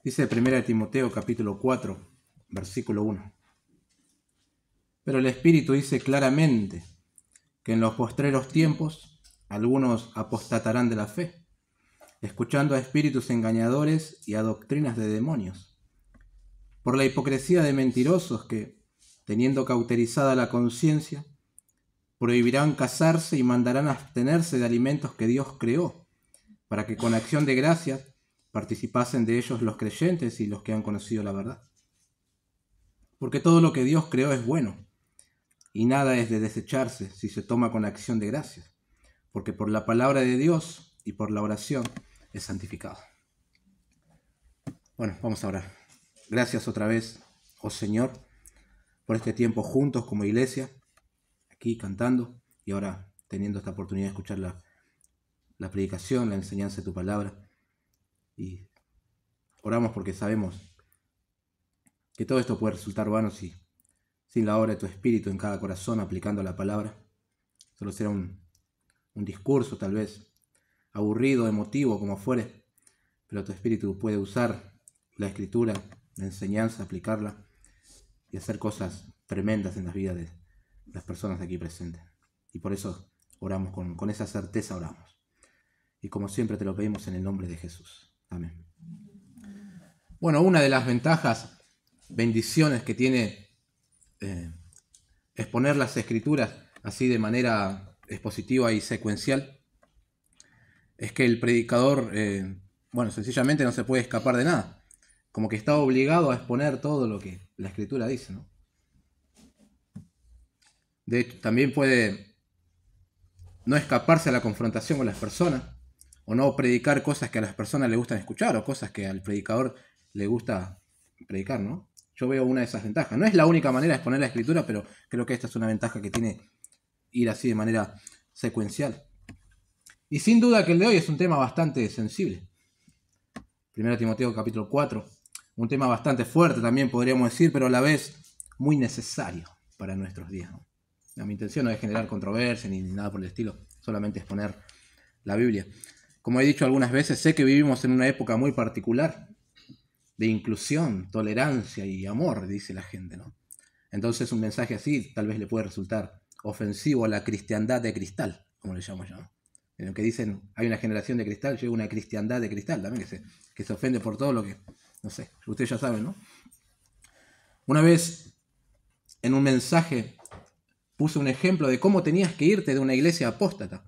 Dice 1 Timoteo capítulo 4, versículo 1. Pero el Espíritu dice claramente que en los postreros tiempos algunos apostatarán de la fe, escuchando a espíritus engañadores y a doctrinas de demonios, por la hipocresía de mentirosos que, teniendo cauterizada la conciencia, prohibirán casarse y mandarán abstenerse de alimentos que Dios creó, para que con acción de gracias participasen de ellos los creyentes y los que han conocido la verdad. Porque todo lo que Dios creó es bueno, y nada es de desecharse si se toma con acción de gracias, porque por la palabra de Dios y por la oración es santificado. Bueno, vamos a orar. Gracias otra vez, oh Señor, por este tiempo juntos como iglesia, aquí cantando y ahora teniendo esta oportunidad de escuchar la predicación, la enseñanza de tu palabra. Y oramos porque sabemos que todo esto puede resultar vano si sin la obra de tu Espíritu en cada corazón aplicando la palabra. Solo será un discurso tal vez aburrido, emotivo, como fuere, pero tu Espíritu puede usar la Escritura, la enseñanza, aplicarla y hacer cosas tremendas en las vidas de las personas aquí presentes. Y por eso oramos, con esa certeza oramos. Y como siempre te lo pedimos en el nombre de Jesús. Amén. Bueno, una de las ventajas, bendiciones que tiene exponer las Escrituras así de manera expositiva y secuencial es que el predicador, sencillamente no se puede escapar de nada. Como que está obligado a exponer todo lo que la Escritura dice, ¿no? De hecho, también puede no escaparse a la confrontación con las personas, o no predicar cosas que a las personas les gustan escuchar, o cosas que al predicador le gusta predicar, ¿no? Yo veo una de esas ventajas. No es la única manera de exponer la Escritura, pero creo que esta es una ventaja que tiene ir así de manera secuencial. Y sin duda que el de hoy es un tema bastante sensible. 1 Timoteo capítulo 4, un tema bastante fuerte también podríamos decir, pero a la vez muy necesario para nuestros días, ¿no? Mi intención no es generar controversia ni nada por el estilo, solamente exponer la Biblia. Como he dicho algunas veces, sé que vivimos en una época muy particular de inclusión, tolerancia y amor, dice la gente, ¿no? Entonces un mensaje así tal vez le puede resultar ofensivo a la cristiandad de cristal, como le llamo yo, ¿no? En lo que dicen, hay una generación de cristal, llega una cristiandad de cristal también, que se ofende por todo lo que, no sé, ustedes ya saben, ¿no? Una vez, en un mensaje, puse un ejemplo de cómo tenías que irte de una iglesia apóstata.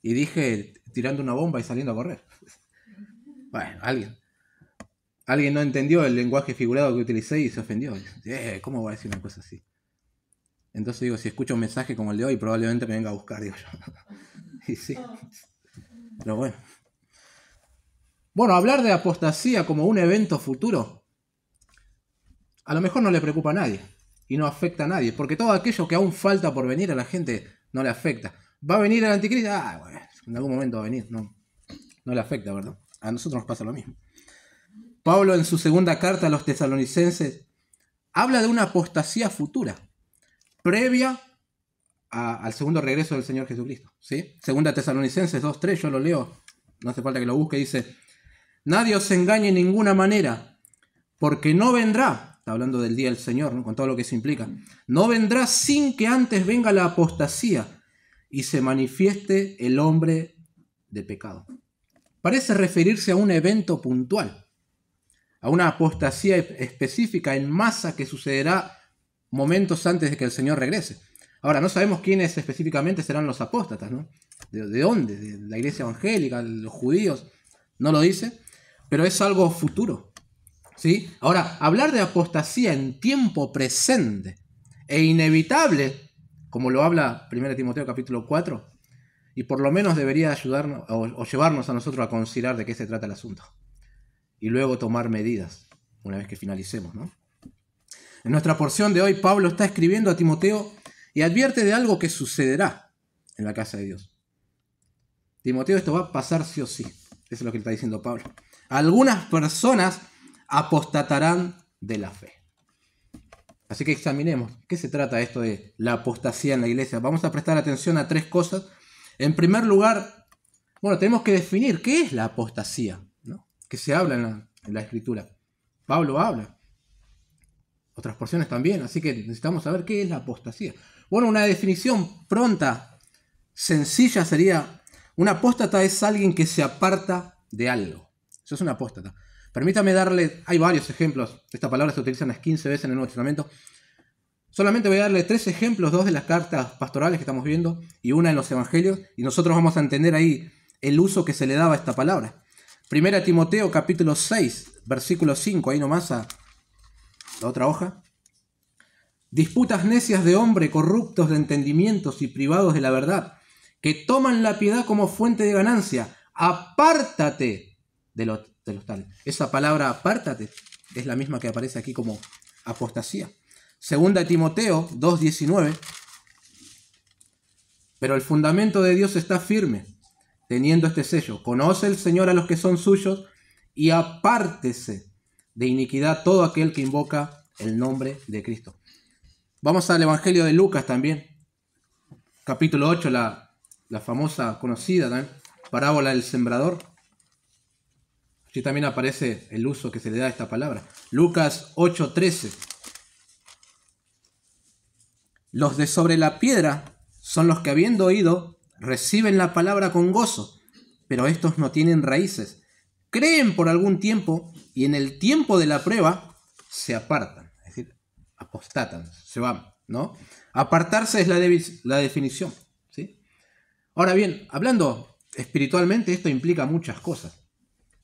Y dije, tirando una bomba y saliendo a correr. Bueno, alguien no entendió el lenguaje figurado que utilicé y se ofendió. ¿Cómo voy a decir una cosa así? Entonces digo, si escucho un mensaje como el de hoy, probablemente me venga a buscar, digo yo. Y sí. Pero bueno. Bueno, hablar de apostasía como un evento futuro, a lo mejor no le preocupa a nadie. Y no afecta a nadie, porque todo aquello que aún falta por venir a la gente no le afecta. ¿Va a venir el anticristo? Bueno, en algún momento va a venir. No le afecta, ¿verdad? A nosotros nos pasa lo mismo. Pablo en su segunda carta a los tesalonicenses habla de una apostasía futura, previa al segundo regreso del Señor Jesucristo, ¿sí? Segunda Tesalonicenses 2:3, yo lo leo, no hace falta que lo busque, dice: nadie os engañe en ninguna manera, porque no vendrá, está hablando del día del Señor, ¿no? Con todo lo que eso implica, no vendrá sin que antes venga la apostasía y se manifieste el hombre de pecado. Parece referirse a un evento puntual, a una apostasía específica en masa que sucederá momentos antes de que el Señor regrese. Ahora, no sabemos quiénes específicamente serán los apóstatas, ¿no? ¿De dónde? ¿De la iglesia evangélica? ¿Los judíos? No lo dice, pero es algo futuro, ¿sí? Ahora, hablar de apostasía en tiempo presente e inevitable, como lo habla 1 Timoteo capítulo 4, y por lo menos debería ayudarnos o llevarnos a nosotros a considerar de qué se trata el asunto. Y luego tomar medidas, una vez que finalicemos, ¿no? En nuestra porción de hoy, Pablo está escribiendo a Timoteo y advierte de algo que sucederá en la casa de Dios. Timoteo, esto va a pasar sí o sí. Eso es lo que está diciendo Pablo. Algunas personas apostatarán de la fe. Así que examinemos, ¿qué se trata esto de la apostasía en la iglesia? Vamos a prestar atención a tres cosas. En primer lugar, tenemos que definir qué es la apostasía, ¿no? Que se habla en la Escritura. Pablo habla. Otras porciones también. Así que necesitamos saber qué es la apostasía. Bueno, una definición pronta, sencilla sería: un apóstata es alguien que se aparta de algo. Eso es un apóstata. Permítame darle, hay varios ejemplos. Esta palabra se utiliza unas 15 veces en el Nuevo Testamento. Solamente voy a darle 3 ejemplos, 2 de las cartas pastorales que estamos viendo y una en los evangelios, y nosotros vamos a entender ahí el uso que se le daba a esta palabra. 1 Timoteo capítulo 6, versículo 5, ahí nomás a la otra hoja. Disputas necias de hombre, corruptos de entendimientos y privados de la verdad, que toman la piedad como fuente de ganancia. Apártate de los tales. Esa palabra apártate es la misma que aparece aquí como apostasía. 2 Timoteo 2:19. Pero el fundamento de Dios está firme, teniendo este sello: conoce el Señor a los que son suyos, y apártese de iniquidad todo aquel que invoca el nombre de Cristo. Vamos al Evangelio de Lucas también, capítulo 8, la famosa, conocida también, parábola del sembrador. Aquí también aparece el uso que se le da a esta palabra. Lucas 8:13. Los de sobre la piedra son los que, habiendo oído, reciben la palabra con gozo, pero estos no tienen raíces. Creen por algún tiempo y en el tiempo de la prueba se apartan, es decir, apostatan, se van, ¿no? Apartarse es la definición, ¿sí? Ahora bien, hablando espiritualmente, esto implica muchas cosas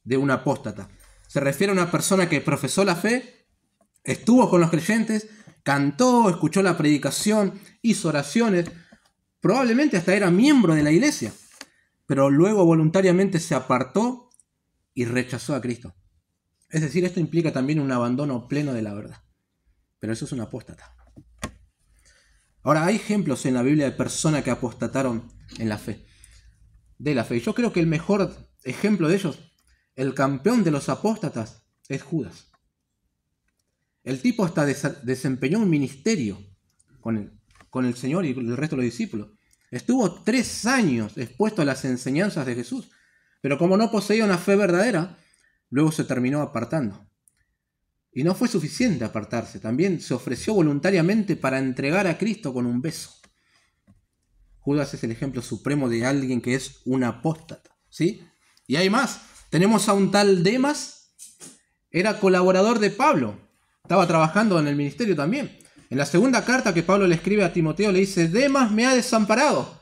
de un apóstata. Se refiere a una persona que profesó la fe, estuvo con los creyentes, cantó, escuchó la predicación, hizo oraciones, probablemente hasta era miembro de la iglesia, pero luego voluntariamente se apartó y rechazó a Cristo. Es decir, esto implica también un abandono pleno de la verdad. Pero eso es un apóstata. Ahora, hay ejemplos en la Biblia de personas que apostataron en la fe. De la fe. Y yo creo que el mejor ejemplo de ellos, el campeón de los apóstatas, es Judas. El tipo hasta desempeñó un ministerio con el Señor y el resto de los discípulos. Estuvo 3 años expuesto a las enseñanzas de Jesús. Pero como no poseía una fe verdadera, luego se terminó apartando. Y no fue suficiente apartarse, también se ofreció voluntariamente para entregar a Cristo con un beso. Judas es el ejemplo supremo de alguien que es un apóstata, ¿sí? Y hay más. Tenemos a un tal Demas, era colaborador de Pablo, estaba trabajando en el ministerio también. En la segunda carta que Pablo le escribe a Timoteo le dice: Demas me ha desamparado.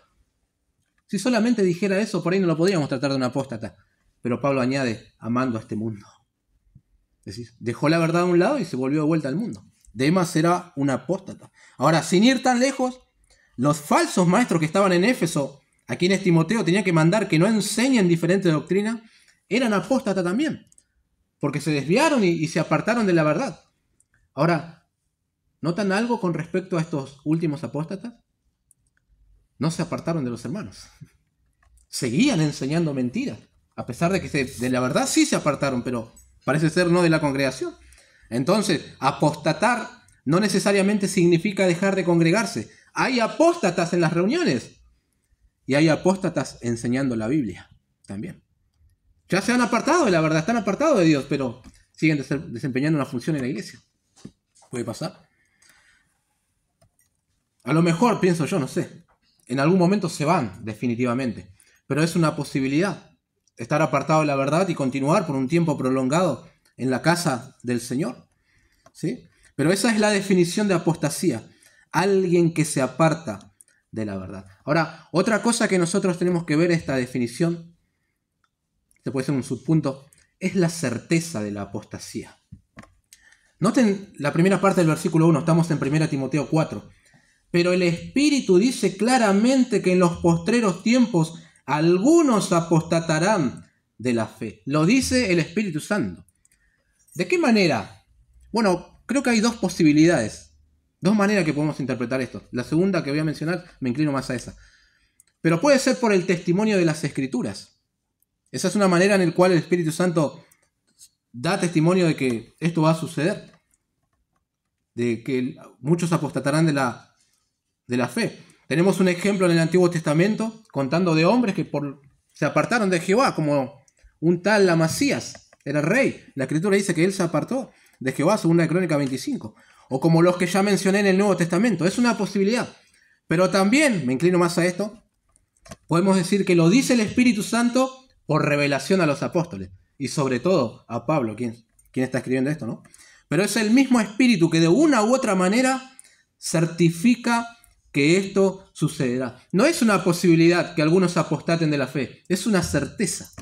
Si solamente dijera eso, por ahí no lo podríamos tratar de un apóstata. Pero Pablo añade: amando a este mundo. Es decir, dejó la verdad a un lado y se volvió de vuelta al mundo. Demas era un apóstata. Ahora, sin ir tan lejos, los falsos maestros que estaban en Éfeso, a quienes Timoteo tenía que mandar que no enseñen diferentes doctrinas, eran apóstatas también, porque se desviaron y se apartaron de la verdad. Ahora, ¿notan algo con respecto a estos últimos apóstatas? No se apartaron de los hermanos. Seguían enseñando mentiras, a pesar de que de la verdad sí se apartaron, pero parece ser no de la congregación. Entonces, apostatar no necesariamente significa dejar de congregarse. Hay apóstatas en las reuniones y hay apóstatas enseñando la Biblia también. Ya se han apartado de la verdad, están apartados de Dios, pero siguen desempeñando una función en la iglesia. ¿Puede pasar? A lo mejor, pienso yo, no sé, en algún momento se van definitivamente, pero es una posibilidad estar apartado de la verdad y continuar por un tiempo prolongado en la casa del Señor, ¿sí? Pero esa es la definición de apostasía, alguien que se aparta de la verdad. Ahora, otra cosa que nosotros tenemos que ver esta definición, este puede ser un subpunto, es la certeza de la apostasía. Noten la primera parte del versículo 1, estamos en 1 Timoteo 4. Pero el Espíritu dice claramente que en los postreros tiempos algunos apostatarán de la fe. Lo dice el Espíritu Santo. ¿De qué manera? Bueno, creo que hay 2 posibilidades. 2 maneras que podemos interpretar esto. La segunda que voy a mencionar, me inclino más a esa. Pero puede ser por el testimonio de las Escrituras. Esa es una manera en la cual el Espíritu Santo da testimonio de que esto va a suceder. De que muchos apostatarán de la fe. Tenemos un ejemplo en el Antiguo Testamento contando de hombres que se apartaron de Jehová, como un tal Amasías, era rey. La Escritura dice que él se apartó. de Jehová, 2 de Crónicas 25. O como los que ya mencioné en el Nuevo Testamento. Es una posibilidad. Pero también, me inclino más a esto, podemos decir que lo dice el Espíritu Santo por revelación a los apóstoles. Y sobre todo a Pablo, quien está escribiendo esto, ¿no? Pero es el mismo Espíritu que de una u otra manera certifica que esto sucederá. No es una posibilidad que algunos apostaten de la fe, es una certeza.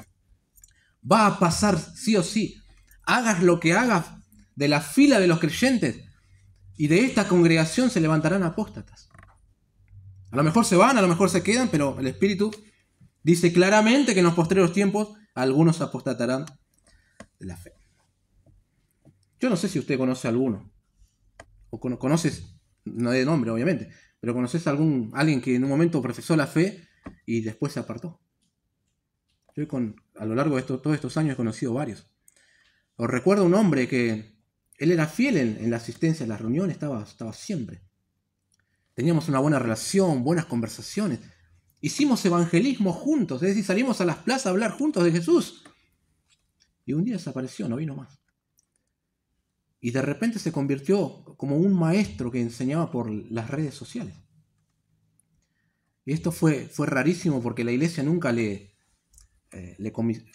Va a pasar sí o sí. Hagas lo que hagas, de la fila de los creyentes y de esta congregación se levantarán apóstatas. A lo mejor se van, a lo mejor se quedan, pero el Espíritu dice claramente que en los postreros tiempos algunos apostatarán de la fe. Yo no sé si usted conoce a alguno, o conoces, no de nombre obviamente, pero conoces a alguien que en un momento profesó la fe y después se apartó. Yo a lo largo de todos estos años he conocido varios. Os recuerdo un hombre que él era fiel en la asistencia a las reuniones, estaba siempre. Teníamos una buena relación, buenas conversaciones. Hicimos evangelismo juntos, es decir, salimos a las plazas a hablar juntos de Jesús. Y un día desapareció, no vino más. Y de repente se convirtió como un maestro que enseñaba por las redes sociales. Y esto fue rarísimo porque la iglesia nunca le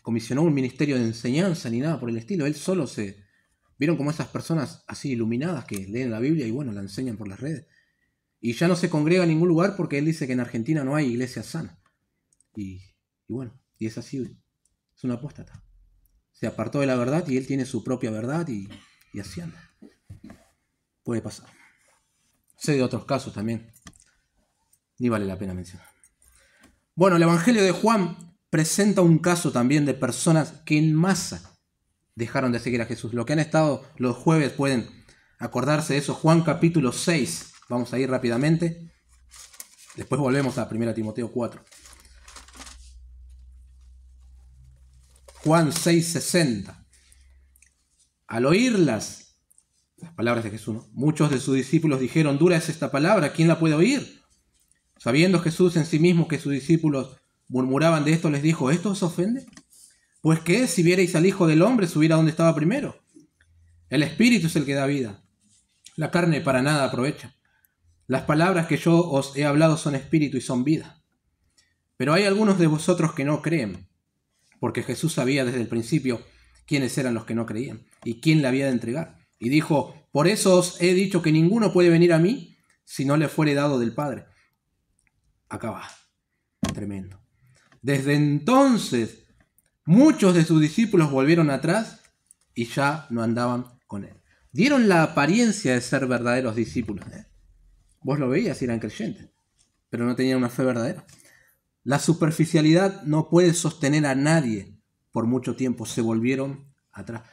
comisionó un ministerio de enseñanza ni nada por el estilo. Él solo vieron como esas personas así iluminadas que leen la Biblia y bueno, la enseñan por las redes. Y ya no se congrega en ningún lugar porque él dice que en Argentina no hay iglesia sana. Y bueno, y es así, es un apóstata. Se apartó de la verdad y él tiene su propia verdad y así anda. Puede pasar. Sé de otros casos también. Ni vale la pena mencionar. Bueno, el Evangelio de Juan presenta un caso también de personas que en masa dejaron de seguir a Jesús. Los que han estado los jueves pueden acordarse de eso. Juan capítulo 6. Vamos a ir rápidamente. Después volvemos a 1 Timoteo 4. Juan 6:60. Al oír las palabras de Jesús, ¿no? Muchos de sus discípulos dijeron: dura es esta palabra, ¿quién la puede oír? Sabiendo Jesús en sí mismo que sus discípulos murmuraban de esto, les dijo: ¿esto os ofende? Pues qué, si vierais al Hijo del Hombre subir a donde estaba primero. El Espíritu es el que da vida. La carne para nada aprovecha. Las palabras que yo os he hablado son espíritu y son vida. Pero hay algunos de vosotros que no creen, porque Jesús sabía desde el principio quiénes eran los que no creían y quién le había de entregar. Y dijo: por eso os he dicho que ninguno puede venir a mí si no le fuere dado del Padre. Acá va. Tremendo. Desde entonces, muchos de sus discípulos volvieron atrás y ya no andaban con él. Dieron la apariencia de ser verdaderos discípulos. Vos lo veías y eran creyentes, pero no tenían una fe verdadera. La superficialidad no puede sostener a nadie por mucho tiempo. Se volvieron atrás.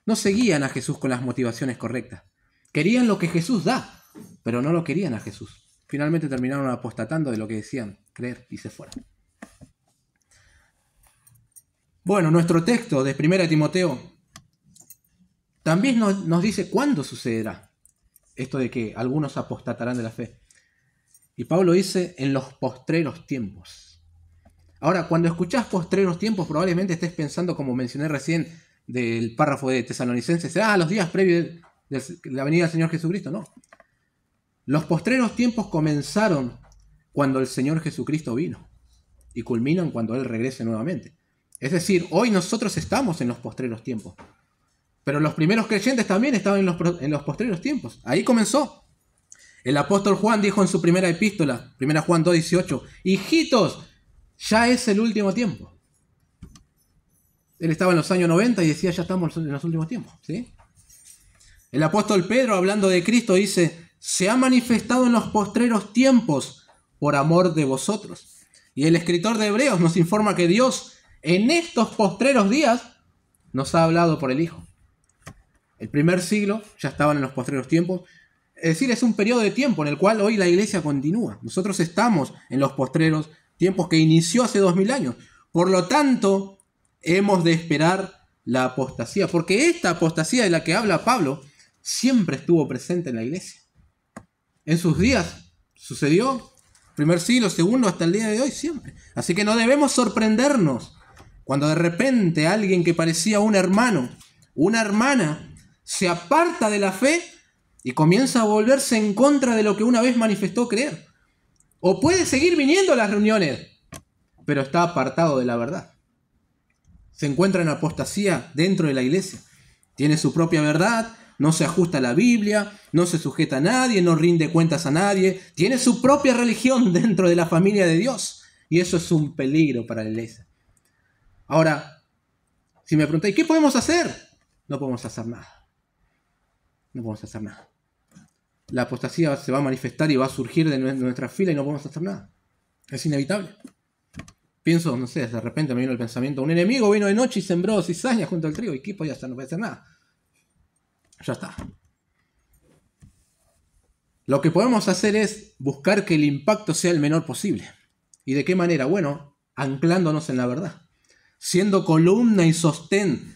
No seguían a Jesús con las motivaciones correctas. Querían lo que Jesús da, pero no lo querían a Jesús. Finalmente terminaron apostatando de lo que decían creer y se fueron. Bueno, nuestro texto de 1 Timoteo también nos dice cuándo sucederá esto de que algunos apostatarán de la fe. Y Pablo dice: en los postreros tiempos. Ahora, cuando escuchás postreros tiempos, probablemente estés pensando, como mencioné recién, del párrafo de Tesalonicenses, los días previos de la venida del Señor Jesucristo. No. Los postreros tiempos comenzaron cuando el Señor Jesucristo vino y culminan cuando Él regrese nuevamente. Es decir, hoy nosotros estamos en los postreros tiempos. Pero los primeros creyentes también estaban en los postreros tiempos. Ahí comenzó. El apóstol Juan dijo en su primera epístola, 1 Juan 2:18, hijitos, ya es el último tiempo. Él estaba en los años 90 y decía: ya estamos en los últimos tiempos. ¿Sí? El apóstol Pedro, hablando de Cristo, dice: se ha manifestado en los postreros tiempos por amor de vosotros. Y el escritor de Hebreos nos informa que Dios en estos postreros días nos ha hablado por el Hijo. El primer siglo ya estaban en los postreros tiempos. Es decir, es un periodo de tiempo en el cual hoy la iglesia continúa. Nosotros estamos en los postreros tiempos que inició hace 2000 años. Por lo tanto, hemos de esperar la apostasía. Porque esta apostasía de la que habla Pablo siempre estuvo presente en la iglesia. En sus días sucedió, primer siglo, segundo, hasta el día de hoy, siempre. Así que no debemos sorprendernos cuando de repente alguien que parecía un hermano, una hermana, se aparta de la fe y comienza a volverse en contra de lo que una vez manifestó creer. O puede seguir viniendo a las reuniones, pero está apartado de la verdad. Se encuentra en apostasía dentro de la iglesia. Tiene su propia verdad, no se ajusta a la Biblia, no se sujeta a nadie, no rinde cuentas a nadie. Tiene su propia religión dentro de la familia de Dios. Y eso es un peligro para la iglesia. Ahora, si me preguntáis, ¿qué podemos hacer? No podemos hacer nada. No podemos hacer nada. La apostasía se va a manifestar y va a surgir de nuestra fila y no podemos hacer nada. Es inevitable. Pienso, no sé, de repente me vino el pensamiento, un enemigo vino de noche y sembró cizaña junto al trigo. ¿Y qué podía hacer? No podía hacer nada. Ya está. Lo que podemos hacer es buscar que el impacto sea el menor posible. ¿Y de qué manera? Bueno, anclándonos en la verdad. Siendo columna y sostén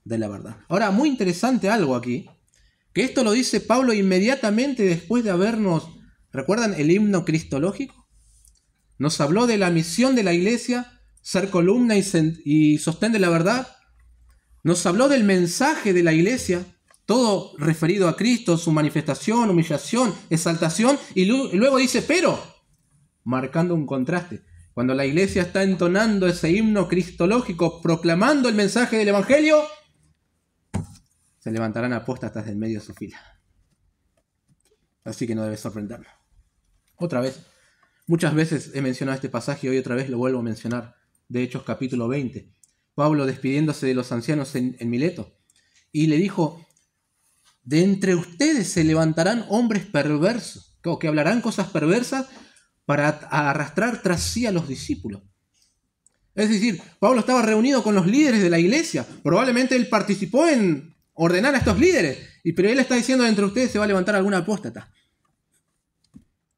de la verdad. Ahora, muy interesante algo aquí. Que esto lo dice Pablo inmediatamente después de habernos... ¿Recuerdan el himno cristológico? Nos habló de la misión de la iglesia, ser columna y sostén de la verdad. Nos habló del mensaje de la iglesia, todo referido a Cristo, su manifestación, humillación, exaltación. Y luego dice, pero, marcando un contraste. Cuando la iglesia está entonando ese himno cristológico, proclamando el mensaje del Evangelio, se levantarán apóstatas del medio de su fila. Así que no debe sorprendernos. Otra vez, muchas veces he mencionado este pasaje y hoy otra vez lo vuelvo a mencionar, de Hechos capítulo 20. Pablo despidiéndose de los ancianos en Mileto y le dijo, de entre ustedes se levantarán hombres perversos, que hablarán cosas perversas para arrastrar tras sí a los discípulos. Es decir, Pablo estaba reunido con los líderes de la iglesia, probablemente él participó en ordenar a estos líderes, pero él está diciendo, de entre ustedes se va a levantar alguna apóstata.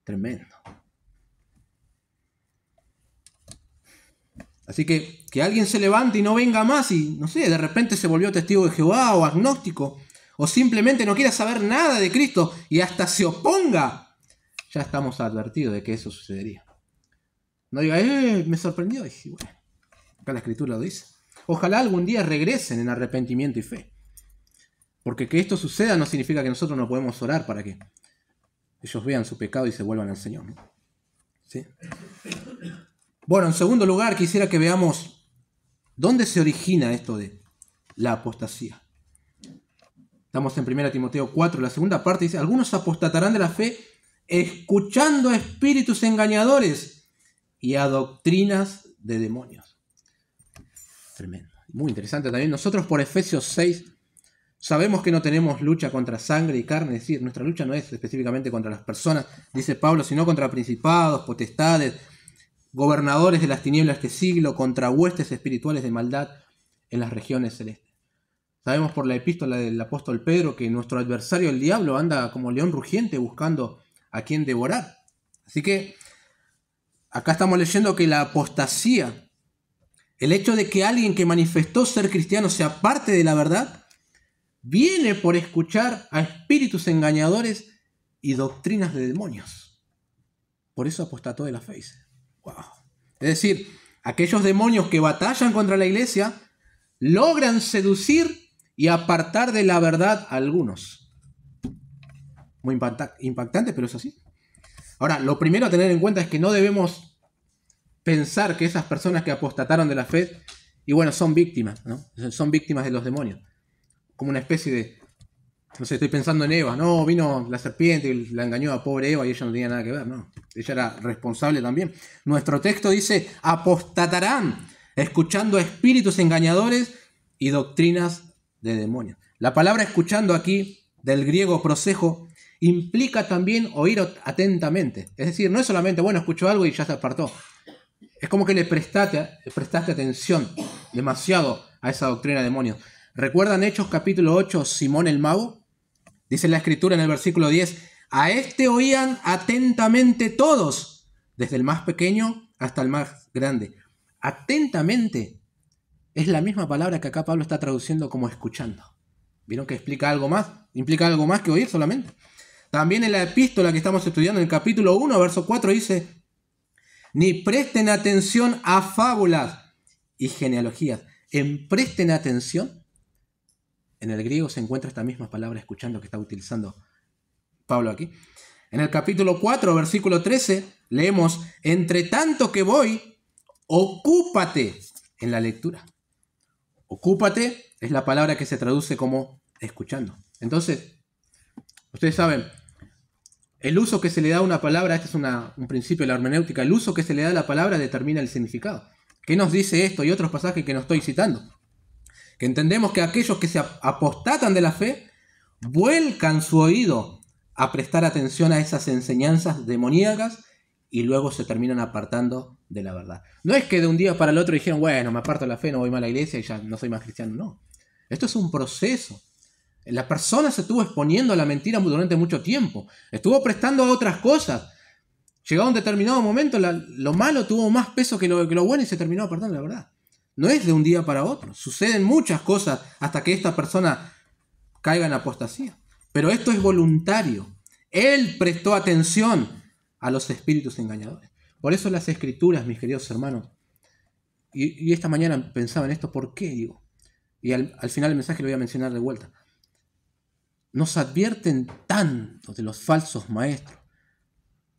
Tremendo. Así que alguien se levante y no venga más y, no sé, de repente se volvió testigo de Jehová o agnóstico, o simplemente no quiera saber nada de Cristo y hasta se oponga, ya estamos advertidos de que eso sucedería. No diga, me sorprendió. Y bueno, acá la Escritura lo dice. Ojalá algún día regresen en arrepentimiento y fe. Porque que esto suceda no significa que nosotros no podemos orar para que ellos vean su pecado y se vuelvan al Señor, ¿no? ¿Sí? Bueno, en segundo lugar, quisiera que veamos dónde se origina esto de la apostasía. Estamos en 1 Timoteo 4, la segunda parte dice, algunos apostatarán de la fe escuchando a espíritus engañadores y a doctrinas de demonios. Tremendo. Muy interesante también. Nosotros por Efesios 6 sabemos que no tenemos lucha contra sangre y carne, es decir, nuestra lucha no es específicamente contra las personas, dice Pablo, sino contra principados, potestades, gobernadores de las tinieblas de este siglo, contra huestes espirituales de maldad en las regiones celestes. Sabemos por la epístola del apóstol Pedro que nuestro adversario, el diablo, anda como león rugiente buscando a quien devorar. Así que acá estamos leyendo que la apostasía, el hecho de que alguien que manifestó ser cristiano se aparte de la verdad, viene por escuchar a espíritus engañadores y doctrinas de demonios. Por eso apostató de la fe. Wow. Es decir, aquellos demonios que batallan contra la iglesia logran seducir y apartar de la verdad a algunos. Muy impactante, pero es así. Ahora, lo primero a tener en cuenta es que no debemos pensar que esas personas que apostataron de la fe, y bueno, son víctimas, ¿no? Son víctimas de los demonios. Como una especie de, no sé, estoy pensando en Eva, no, vino la serpiente y la engañó a pobre Eva y ella no tenía nada que ver, no. Ella era responsable también. Nuestro texto dice, apostatarán, escuchando a espíritus engañadores y doctrinas de demonios. La palabra escuchando aquí, del griego prosejo, implica también oír atentamente. Es decir, no es solamente, bueno, escuchó algo y ya se apartó. Es como que le prestaste atención demasiado a esa doctrina de demonios. ¿Recuerdan Hechos capítulo 8, Simón el mago? Dice la Escritura en el versículo 10, a este oían atentamente todos, desde el más pequeño hasta el más grande. Atentamente es la misma palabra que acá Pablo está traduciendo como escuchando. ¿Vieron que explica algo más? Implica algo más que oír solamente. También en la epístola que estamos estudiando, en el capítulo 1, verso 4, dice, ni presten atención a fábulas y genealogías. En presten atención en el griego se encuentra esta misma palabra escuchando que está utilizando Pablo aquí. En el capítulo 4, versículo 13, leemos, entre tanto que voy, ocúpate en la lectura. Ocúpate es la palabra que se traduce como escuchando. Entonces, ustedes saben, el uso que se le da a una palabra, este es un principio de la hermenéutica, el uso que se le da a la palabra determina el significado. ¿Qué nos dice esto y otros pasajes que no estoy citando? Que entendemos que aquellos que se apostatan de la fe vuelcan su oído a prestar atención a esas enseñanzas demoníacas y luego se terminan apartando de la verdad. No es que de un día para el otro dijeron, bueno, me aparto de la fe, no voy más a la iglesia y ya no soy más cristiano. No, esto es un proceso. La persona se estuvo exponiendo a la mentira durante mucho tiempo, estuvo prestando a otras cosas. Llegado a un determinado momento, lo malo tuvo más peso que lo bueno y se terminó apartando de la verdad. No es de un día para otro. Suceden muchas cosas hasta que esta persona caiga en apostasía. Pero esto es voluntario. Él prestó atención a los espíritus engañadores. Por eso las Escrituras, mis queridos hermanos, y esta mañana pensaba en esto, ¿por qué? Digo, y al final del mensaje lo voy a mencionar de vuelta. Nos advierten tanto de los falsos maestros,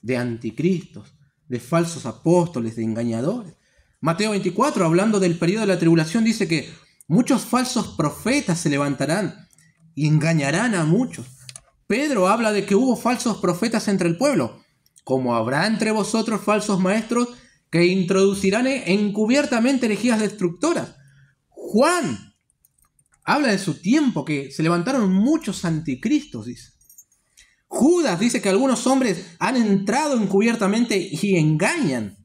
de anticristos, de falsos apóstoles, de engañadores. Mateo 24, hablando del periodo de la tribulación, dice que muchos falsos profetas se levantarán y engañarán a muchos. Pedro habla de que hubo falsos profetas entre el pueblo, como habrá entre vosotros falsos maestros que introducirán encubiertamente herejías destructoras. Juan habla de su tiempo, que se levantaron muchos anticristos, dice. Judas dice que algunos hombres han entrado encubiertamente y engañan.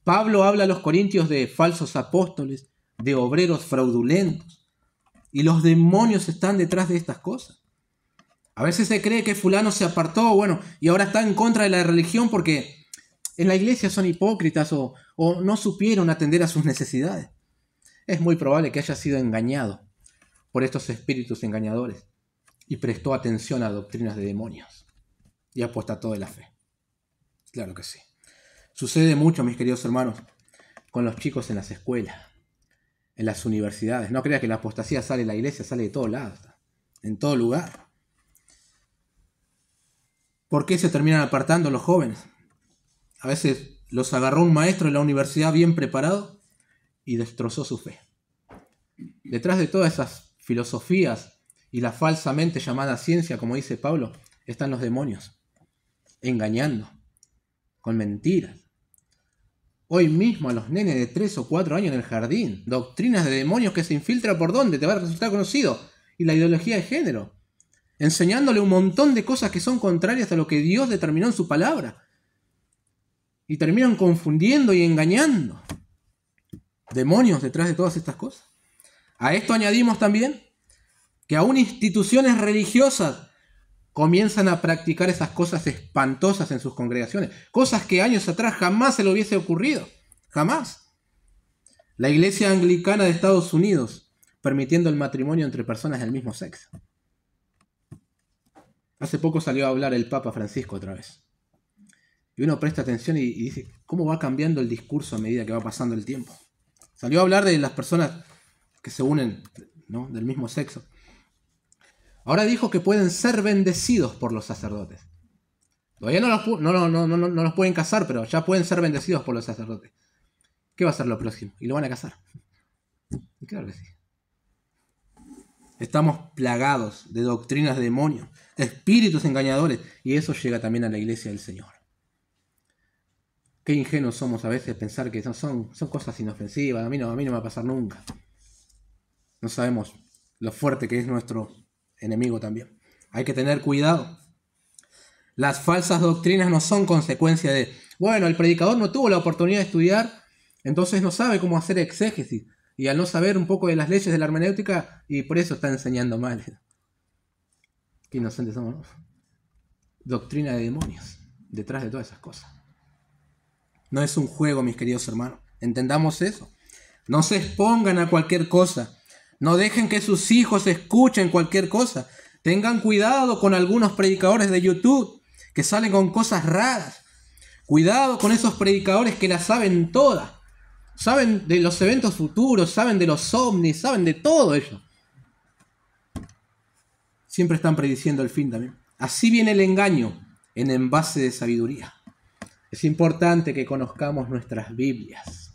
Pablo habla a los corintios de falsos apóstoles, de obreros fraudulentos. Y los demonios están detrás de estas cosas. A veces se cree que fulano se apartó, y ahora está en contra de la religión porque en la iglesia son hipócritas o no supieron atender a sus necesidades. Es muy probable que haya sido engañado por estos espíritus engañadores y prestó atención a doctrinas de demonios y apostató de la fe. Claro que sí. Sucede mucho, mis queridos hermanos, con los chicos en las escuelas, en las universidades. No creas que la apostasía sale de la iglesia, sale de todos lados, en todo lugar. ¿Por qué se terminan apartando los jóvenes? A veces los agarró un maestro en la universidad bien preparado y destrozó su fe. Detrás de todas esas filosofías y la falsamente llamada ciencia, como dice Pablo, están los demonios, engañando, con mentiras. Hoy mismo a los nenes de 3 o 4 años en el jardín, doctrinas de demonios que se infiltran por dónde, te va a resultar conocido, y la ideología de género, enseñándole un montón de cosas que son contrarias a lo que Dios determinó en su palabra, y terminan confundiendo y engañando. Demonios detrás de todas estas cosas. A esto añadimos también que aún instituciones religiosas comienzan a practicar esas cosas espantosas en sus congregaciones. Cosas que años atrás jamás se le hubiese ocurrido. Jamás. La Iglesia Anglicana de Estados Unidos, permitiendo el matrimonio entre personas del mismo sexo. Hace poco salió a hablar el Papa Francisco otra vez. Y uno presta atención y dice, ¿cómo va cambiando el discurso a medida que va pasando el tiempo? Salió a hablar de las personas que se unen, ¿no?, del mismo sexo. Ahora dijo que pueden ser bendecidos por los sacerdotes. Todavía no los pueden casar, pero ya pueden ser bendecidos por los sacerdotes. ¿Qué va a ser lo próximo? Y lo van a casar. Y claro que sí. Estamos plagados de doctrinas de demonios, de espíritus engañadores, y eso llega también a la iglesia del Señor. Qué ingenuos somos a veces pensar que son cosas inofensivas, a mí no me va a pasar nunca. No sabemos lo fuerte que es nuestro enemigo también. Hay que tener cuidado. Las falsas doctrinas no son consecuencia de, el predicador no tuvo la oportunidad de estudiar, entonces no sabe cómo hacer exégesis, y al no saber un poco de las leyes de la hermenéutica, y por eso está enseñando mal. Qué inocentes somos, ¿no? Doctrina de demonios detrás de todas esas cosas. No es un juego, mis queridos hermanos. Entendamos eso. No se expongan a cualquier cosa. No dejen que sus hijos escuchen cualquier cosa. Tengan cuidado con algunos predicadores de YouTube que salen con cosas raras. Cuidado con esos predicadores que las saben todas. Saben de los eventos futuros, saben de los ovnis, saben de todo eso. siempre están prediciendo el fin también. Así viene el engaño en envase de sabiduría. Es importante que conozcamos nuestras Biblias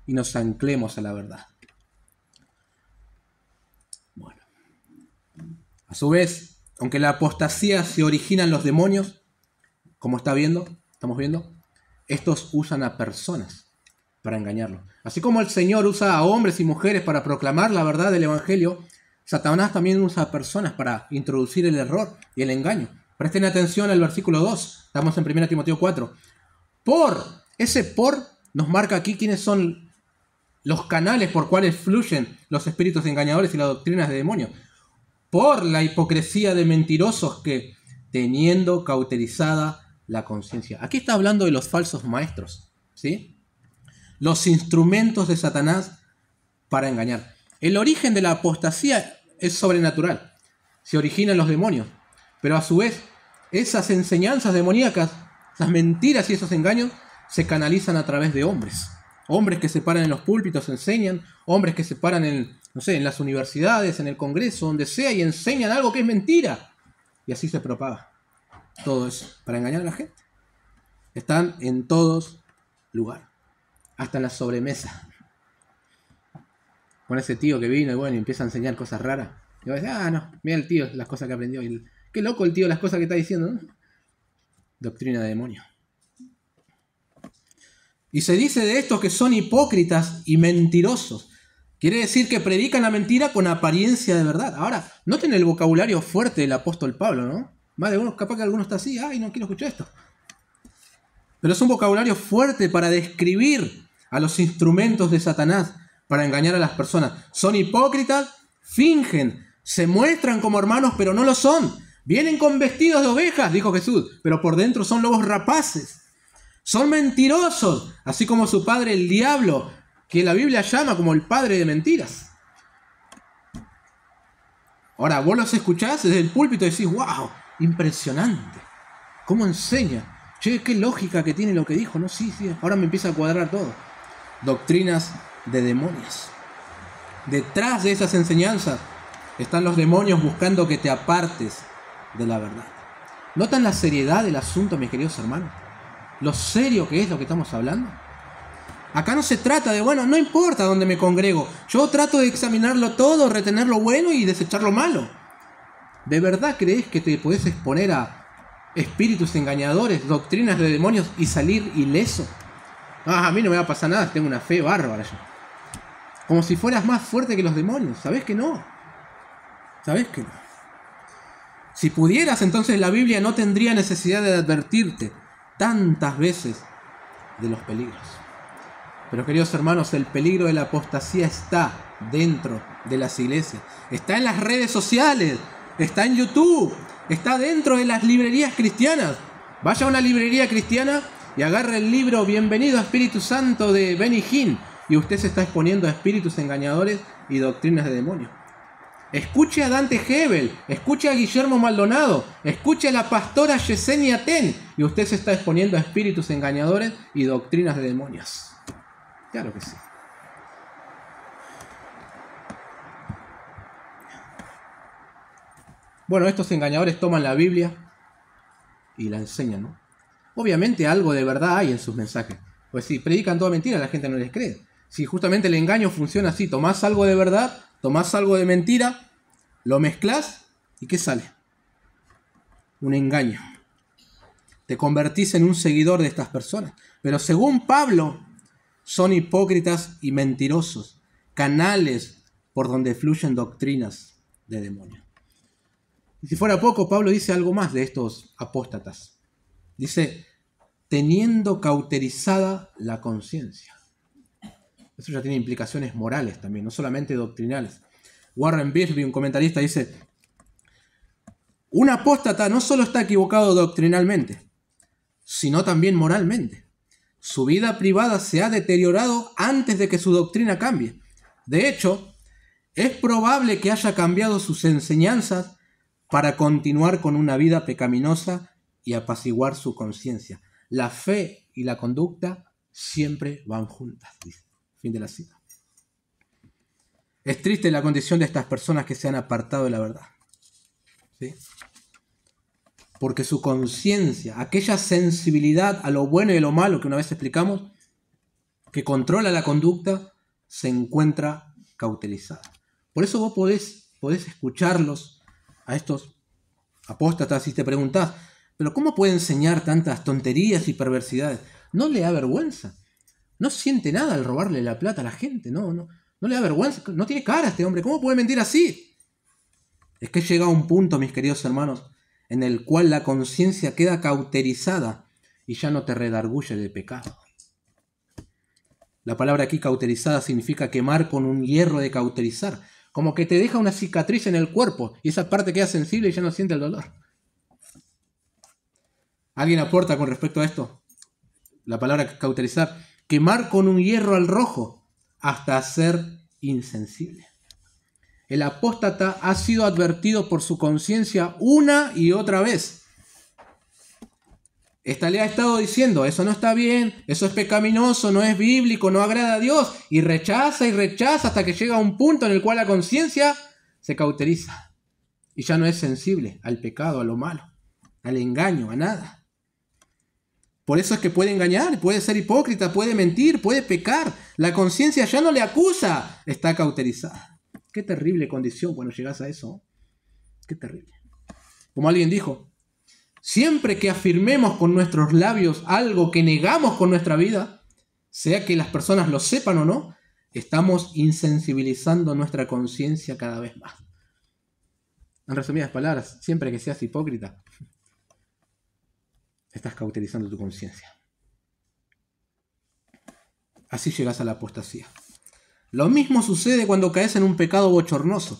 y nos anclemos a la verdad. Bueno, a su vez, aunque la apostasía se origina en los demonios, como estamos viendo, estos usan a personas para engañarlos. Así como el Señor usa a hombres y mujeres para proclamar la verdad del Evangelio, Satanás también usa a personas para introducir el error y el engaño. Presten atención al versículo 2. Estamos en 1 Timoteo 4. Ese por nos marca aquí quiénes son los canales por cuales fluyen los espíritus engañadores y las doctrinas de demonios. Por la hipocresía de mentirosos que, teniendo cauterizada la conciencia. Aquí está hablando de los falsos maestros, ¿sí? Los instrumentos de Satanás para engañar. El origen de la apostasía es sobrenatural. Se origina en los demonios. Pero a su vez, esas enseñanzas demoníacas, esas mentiras y esos engaños, se canalizan a través de hombres. Hombres que se paran en los púlpitos, enseñan. Hombres que se paran en las universidades, en el Congreso, donde sea, y enseñan algo que es mentira. Y así se propaga. Todo eso, para engañar a la gente. Están en todos lugares. Hasta en la sobremesa. Con ese tío que vino y empieza a enseñar cosas raras. Y va a decir, no, mira el tío, las cosas que aprendió. Qué loco el tío, las cosas que está diciendo, ¿no? Doctrina de demonio. Y se dice de estos que son hipócritas y mentirosos. Quiere decir que predican la mentira con apariencia de verdad. Ahora, noten el vocabulario fuerte del apóstol Pablo, ¿no? Más de uno, capaz que alguno está así, no quiero escuchar esto. Pero es un vocabulario fuerte para describir a los instrumentos de Satanás para engañar a las personas. Son hipócritas, fingen, se muestran como hermanos, pero no lo son. Vienen con vestidos de ovejas, dijo Jesús, pero por dentro son lobos rapaces. Son mentirosos, así como su padre el diablo, que la Biblia llama como el padre de mentiras. Ahora, vos los escuchás desde el púlpito y decís, wow, impresionante. ¿Cómo enseña? Che, qué lógica que tiene lo que dijo, ¿no? Sí, ahora me empieza a cuadrar todo. Doctrinas de demonios. Detrás de esas enseñanzas están los demonios buscando que te apartes de la verdad. ¿Notan la seriedad del asunto, mis queridos hermanos? Lo serio que es lo que estamos hablando. Acá no se trata de, no importa dónde me congrego. Yo trato de examinarlo todo, retener lo bueno y desechar lo malo. ¿De verdad crees que te podés exponer a espíritus engañadores, doctrinas de demonios y salir ileso? A mí no me va a pasar nada, tengo una fe bárbara yo. Como si fueras más fuerte que los demonios. ¿Sabés que no? ¿Sabés que no? Si pudieras, entonces la Biblia no tendría necesidad de advertirte tantas veces de los peligros. Pero queridos hermanos, el peligro de la apostasía está dentro de las iglesias. Está en las redes sociales, está en YouTube, está dentro de las librerías cristianas. Vaya a una librería cristiana y agarre el libro Bienvenido a Espíritu Santo de Benny Hinn y usted se está exponiendo a espíritus engañadores y doctrinas de demonios. Escuche a Dante Hebel, escuche a Guillermo Maldonado, escuche a la pastora Yesenia Ten y usted se está exponiendo a espíritus engañadores y doctrinas de demonios. Claro que sí. Bueno, estos engañadores toman la Biblia y la enseñan, ¿no? Obviamente algo de verdad hay en sus mensajes. Pues si predican toda mentira, la gente no les cree. Si justamente el engaño funciona así, tomás algo de verdad, tomás algo de mentira, lo mezclás y ¿qué sale? Un engaño. Te convertís en un seguidor de estas personas. Pero según Pablo, son hipócritas y mentirosos, canales por donde fluyen doctrinas de demonios. Y si fuera poco, Pablo dice algo más de estos apóstatas. Dice, teniendo cauterizada la conciencia. Eso ya tiene implicaciones morales también, no solamente doctrinales. Warren Wiersbe, un comentarista, dice, un apóstata no solo está equivocado doctrinalmente, sino también moralmente. Su vida privada se ha deteriorado antes de que su doctrina cambie. De hecho, es probable que haya cambiado sus enseñanzas para continuar con una vida pecaminosa y apaciguar su conciencia. La fe y la conducta siempre van juntas. Fin de la cita. Es triste la condición de estas personas que se han apartado de la verdad. ¿sí? Porque su conciencia, aquella sensibilidad a lo bueno y a lo malo que una vez explicamos, que controla la conducta, se encuentra cauterizada. Por eso vos podés escucharlos a estos apóstatas y te preguntás, ¿pero cómo puede enseñar tantas tonterías y perversidades? ¿No le da vergüenza? ¿No siente nada al robarle la plata a la gente? No le da vergüenza. No tiene cara este hombre. ¿Cómo puede mentir así? Es que llega a un punto, mis queridos hermanos, en el cual la conciencia queda cauterizada y ya no te redarguye de pecado. La palabra aquí cauterizada significa quemar con un hierro de cauterizar, como que te deja una cicatriz en el cuerpo y esa parte queda sensible y ya no siente el dolor. ¿Alguien aporta con respecto a esto? La palabra cauterizar, quemar con un hierro al rojo hasta ser insensible. El apóstata ha sido advertido por su conciencia una y otra vez. Esta le ha estado diciendo, eso no está bien, eso es pecaminoso, no es bíblico, no agrada a Dios, y rechaza hasta que llega a un punto en el cual la conciencia se cauteriza y ya no es sensible al pecado, a lo malo, al engaño, a nada. Por eso es que puede engañar, puede ser hipócrita, puede mentir, puede pecar. La conciencia ya no le acusa, está cauterizada. Qué terrible condición cuando llegas a eso. Qué terrible. Como alguien dijo, siempre que afirmemos con nuestros labios algo que negamos con nuestra vida, sea que las personas lo sepan o no, estamos insensibilizando nuestra conciencia cada vez más. En resumidas palabras, siempre que seas hipócrita, estás cauterizando tu conciencia. Así llegas a la apostasía. Lo mismo sucede cuando caes en un pecado bochornoso.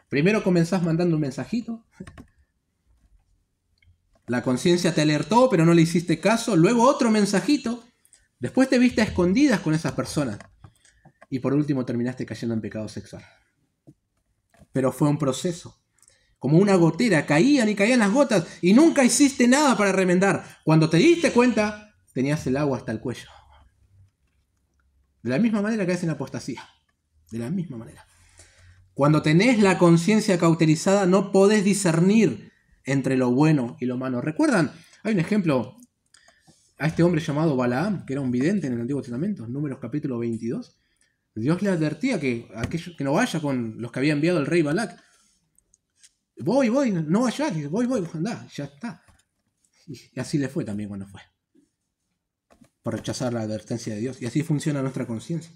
Primero comenzás mandando un mensajito. La conciencia te alertó, pero no le hiciste caso. Luego otro mensajito. Después te viste a escondidas con esas personas. Y por último terminaste cayendo en pecado sexual. Pero fue un proceso. Como una gotera, caían y caían las gotas y nunca hiciste nada para remendar. Cuando te diste cuenta, tenías el agua hasta el cuello. De la misma manera caes en apostasía. De la misma manera. Cuando tenés la conciencia cauterizada, no podés discernir entre lo bueno y lo malo. ¿Recuerdan? Hay un ejemplo a este hombre llamado Balaam, que era un vidente en el Antiguo Testamento, Números capítulo 22. Dios le advertía que no vaya con los que había enviado el rey Balac. Voy, no vayas, voy, andá, ya está. Y así le fue también cuando fue. Por rechazar la advertencia de Dios. Y así funciona nuestra conciencia.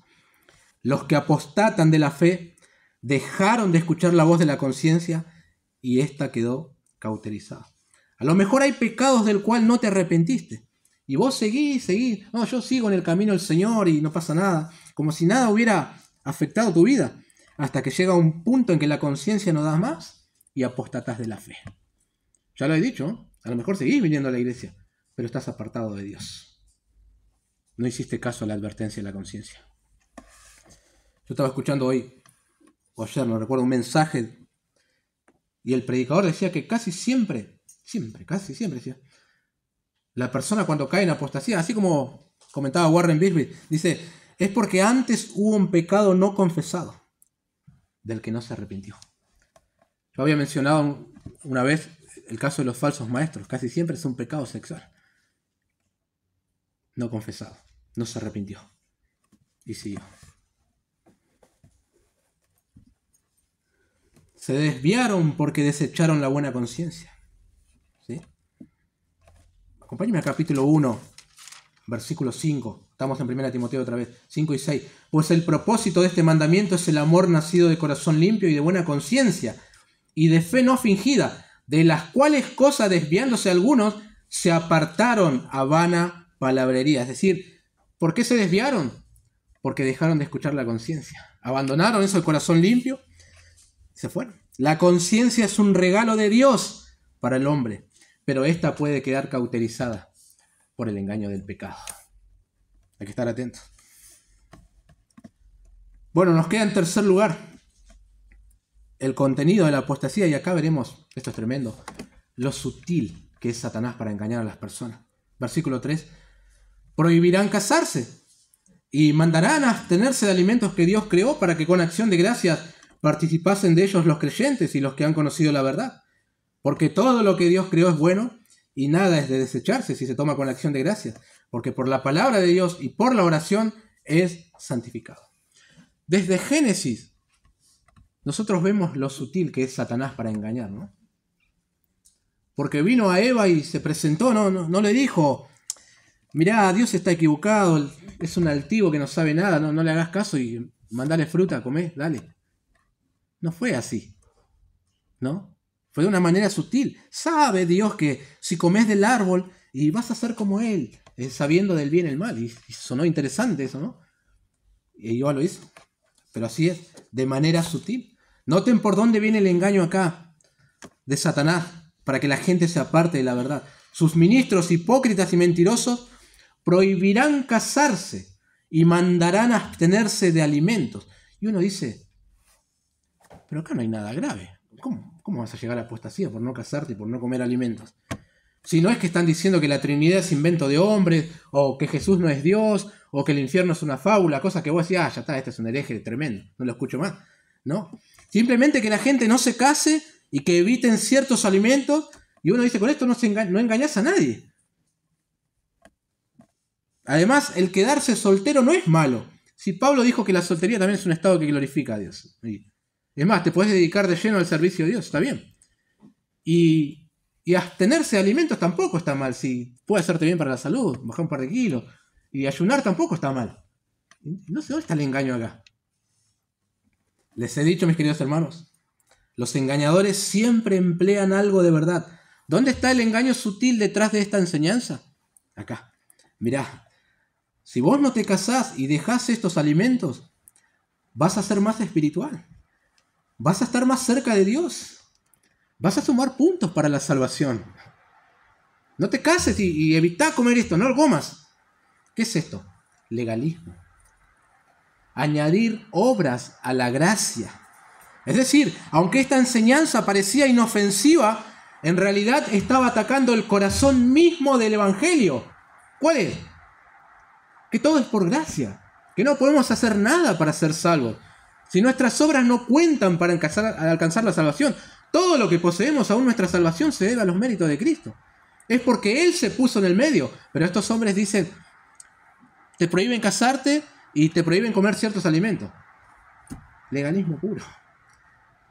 Los que apostatan de la fe dejaron de escuchar la voz de la conciencia y ésta quedó cauterizada. A lo mejor hay pecados del cual no te arrepentiste. Y vos seguís. No, yo sigo en el camino del Señor y no pasa nada. Como si nada hubiera afectado tu vida. Hasta que llega un punto en que la conciencia no da más y apostatas de la fe. Ya lo he dicho, ¿no? A lo mejor seguís viniendo a la iglesia, pero estás apartado de Dios. No hiciste caso a la advertencia de la conciencia. Yo estaba escuchando hoy, o ayer, no recuerdo, un mensaje, y el predicador decía que casi siempre decía, la persona cuando cae en apostasía, así como comentaba Warren Wiersbe, dice, es porque antes hubo un pecado no confesado, del que no se arrepintió. Yo había mencionado una vez el caso de los falsos maestros. Casi siempre es un pecado sexual. No confesado. No se arrepintió. Y siguió. Se desviaron porque desecharon la buena conciencia. ¿Sí? Acompáñenme al capítulo 1, versículo 5. Estamos en 1 Timoteo otra vez. 5 y 6. Pues el propósito de este mandamiento es el amor nacido de corazón limpio y de buena conciencia, y de fe no fingida, de las cuales cosas desviándose algunos se apartaron a vana palabrería. Es decir, ¿por qué se desviaron? Porque dejaron de escuchar la conciencia. Abandonaron eso, el corazón limpio, y se fueron. La conciencia es un regalo de Dios para el hombre, pero ésta puede quedar cauterizada por el engaño del pecado. Hay que estar atentos. Bueno, nos queda en tercer lugar el contenido de la apostasía, y acá veremos, esto es tremendo, lo sutil que es Satanás para engañar a las personas. Versículo 3, prohibirán casarse y mandarán a abstenerse de alimentos que Dios creó para que con acción de gracias participasen de ellos los creyentes y los que han conocido la verdad. Porque todo lo que Dios creó es bueno y nada es de desecharse si se toma con la acción de gracias. Porque por la palabra de Dios y por la oración es santificado. Desde Génesis, nosotros vemos lo sutil que es Satanás para engañar, ¿no? Porque vino a Eva y se presentó, no le dijo, mirá, Dios está equivocado, es un altivo que no sabe nada, no le hagas caso y mandale fruta, comé, dale. No fue así, ¿no? Fue de una manera sutil. Sabe Dios que si comes del árbol y vas a ser como Él, sabiendo del bien y el mal. Y sonó interesante eso, ¿no? Y yo lo hice. Pero así es, de manera sutil. Noten por dónde viene el engaño acá de Satanás, para que la gente se aparte de la verdad. Sus ministros hipócritas y mentirosos prohibirán casarse y mandarán a abstenerse de alimentos. Y uno dice, pero acá no hay nada grave. ¿Cómo vas a llegar a la apostasía por no casarte y por no comer alimentos? Si no es que están diciendo que la Trinidad es invento de hombres, o que Jesús no es Dios, o que el infierno es una fábula, cosas que vos decís, ya está, este es un hereje tremendo, no lo escucho más. No. Simplemente que la gente no se case y que eviten ciertos alimentos, y uno dice, con esto no engañas a nadie. Además, el quedarse soltero no es malo. Si Pablo dijo que la soltería también es un estado que glorifica a Dios. Es más, te puedes dedicar de lleno al servicio de Dios, está bien. Y abstenerse de alimentos tampoco está mal. Si puede hacerte bien para la salud, bajar un par de kilos. Y ayunar tampoco está mal. No sé dónde está el engaño acá. Les he dicho, mis queridos hermanos, los engañadores siempre emplean algo de verdad. ¿Dónde está el engaño sutil detrás de esta enseñanza? Acá. Mirá, si vos no te casás y dejás estos alimentos, vas a ser más espiritual. Vas a estar más cerca de Dios. Vas a sumar puntos para la salvación. No te cases y evitá comer esto, no lo comas. ¿Qué es esto? Legalismo. Añadir obras a la gracia. Es decir, aunque esta enseñanza parecía inofensiva, en realidad estaba atacando el corazón mismo del Evangelio. ¿Cuál es? Que todo es por gracia. Que no podemos hacer nada para ser salvos. Si nuestras obras no cuentan para alcanzar la salvación, todo lo que poseemos, aún nuestra salvación, se debe a los méritos de Cristo. Es porque Él se puso en el medio. Pero estos hombres dicen, te prohíben casarte y te prohíben comer ciertos alimentos. Legalismo puro.